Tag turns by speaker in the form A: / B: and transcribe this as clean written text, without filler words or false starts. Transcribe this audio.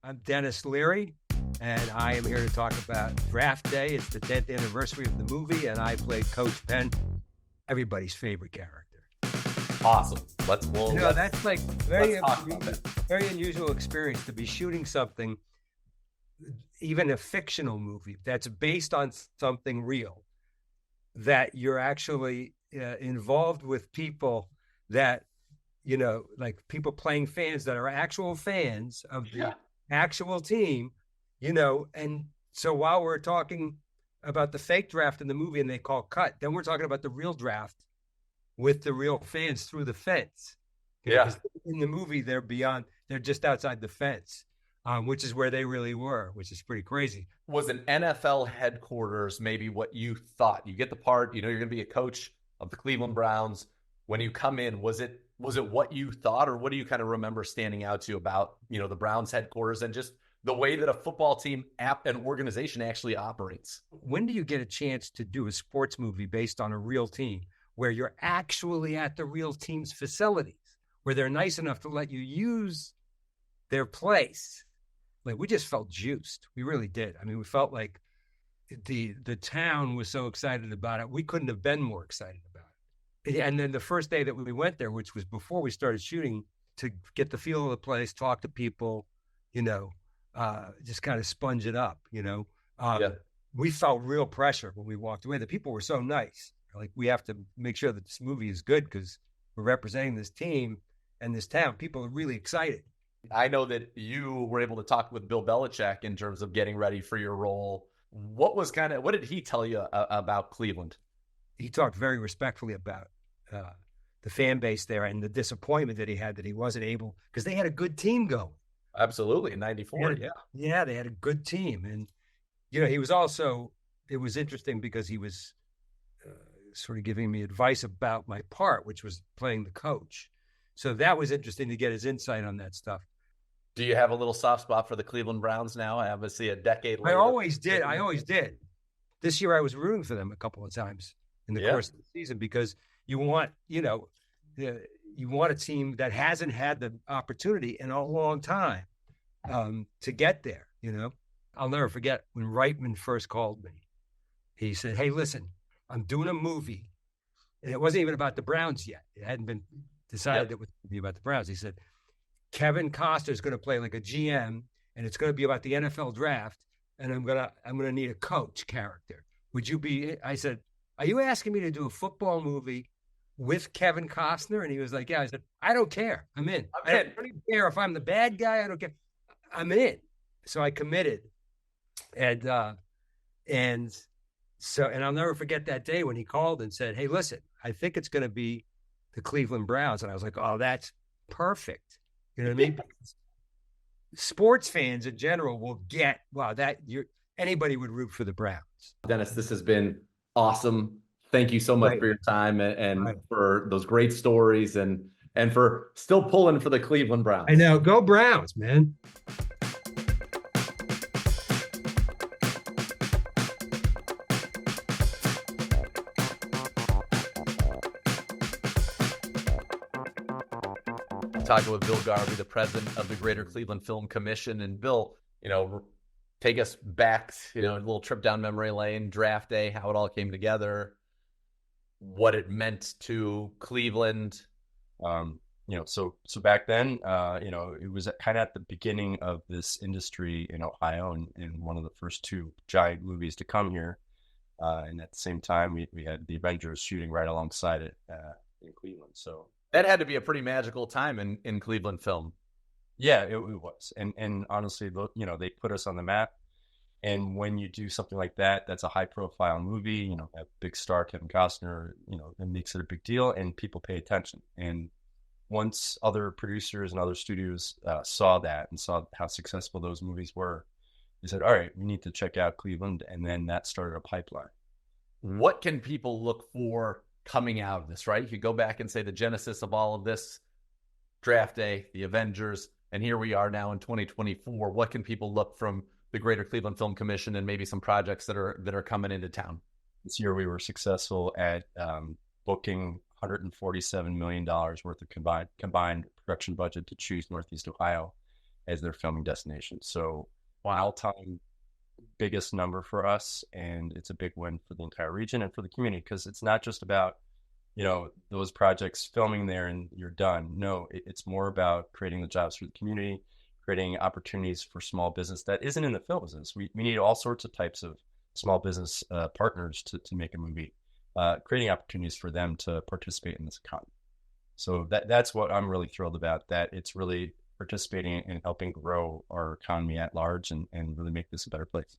A: I'm Dennis Leary, and I am here to talk about Draft Day. It's the 10th anniversary of the movie, and I played Coach Penn, everybody's favorite character.
B: Awesome.
A: That's like very
B: that.
A: unusual experience to be shooting something, even a fictional movie that's based on something real, that you're actually involved with people that, like people playing fans that are actual fans of the actual team, and so while we're talking about the fake draft in the movie and they call cut, then we're talking about the real draft with the real fans through the fence. In the movie, they're just outside the fence, which is where they really were, which is pretty crazy.
B: Was an NFL headquarters maybe what you thought? You get the part, you're going to be a coach of the Cleveland Browns. When you come in, was it what you thought, or what do you kind of remember standing out to you about, the Browns headquarters and just the way that a football team and organization actually operates?
A: When do you get a chance to do a sports movie based on a real team where you're actually at the real team's facilities, where they're nice enough to let you use their place? Like, we just felt juiced. We really did. I mean, we felt like the town was so excited about it. We couldn't have been more excited about it. And then the first day that we went there, which was before we started shooting, to get the feel of the place, talk to people, just kind of sponge it up, We felt real pressure when we walked away. The people were so nice. Like, we have to make sure that this movie is good because we're representing this team and this town. People are really excited.
B: I know that you were able to talk with Bill Belichick in terms of getting ready for your role. What did he tell you about Cleveland?
A: He talked very respectfully about the fan base there and the disappointment that he had that he wasn't able, because they had a good team going.
B: Absolutely. In 94.
A: Yeah, they had a good team. And, he was also, it was interesting because he was sort of giving me advice about my part, which was playing the coach. So that was interesting to get his insight on that stuff.
B: Do you have a little soft spot for the Cleveland Browns now? Obviously, a decade later.
A: I always did. This year I was rooting for them a couple of times in the course of the season, because you want a team that hasn't had the opportunity in a long time to get there. I'll never forget when Reitman first called me. He said, "Hey, listen, I'm doing a movie." And it wasn't even about the Browns yet. It hadn't been decided it was going to be about the Browns. He said, "Kevin Costner is going to play like a GM, and it's going to be about the NFL draft, and I'm gonna need a coach character. Would you be?" I said, "Are you asking me to do a football movie with Kevin Costner?" And he was like, "Yeah." I said, "I don't care. I'm in. I don't even care if I'm the bad guy. I don't care. I'm in." So I committed, and I'll never forget that day when he called and said, "Hey, listen, I think it's going to be the Cleveland Browns." And I was like, "Oh, that's perfect." You know what I mean? Sports fans in general will get, wow, anybody would root for the Browns.
B: Dennis, this has been awesome. Thank you so much for your time and for those great stories and for still pulling for the Cleveland Browns.
A: I know. Go Browns, man.
B: Talking with Bill Garvey, the president of the Greater Cleveland Film Commission. And Bill, take us back, a little trip down memory lane, draft day, how it all came together, what it meant to Cleveland.
C: So back then, it was kind of at the beginning of this industry in Ohio, and one of the first two giant movies to come here. And at the same time, we had the Avengers shooting right alongside it in Cleveland. So
B: that had to be a pretty magical time in Cleveland film.
C: Yeah, it was. And honestly, they put us on the map. And when you do something like that, that's a high profile movie, a big star, Kevin Costner, it makes it a big deal and people pay attention. And once other producers and other studios saw that and saw how successful those movies were, they said, all right, we need to check out Cleveland. And then that started a pipeline.
B: What can people look for coming out of this, right? If you go back and say the genesis of all of this, draft day, the Avengers, and here we are now in 2024, what can people look from the Greater Cleveland Film Commission and maybe some projects that are coming into town?
C: This year we were successful at booking $147 million worth of combined production budget to choose Northeast Ohio as their filming destination. So
B: Wow.
C: all-time biggest number for us, and it's a big win for the entire region and for the community, because it's not just about, you know, those projects filming there and you're done. No, it's more about creating the jobs for the community, creating opportunities for small business that isn't in the film business. We need all sorts of types of small business partners to make a movie, creating opportunities for them to participate in this economy. So that's what I'm really thrilled about, that it's really participating and helping grow our economy at large and really make this a better place.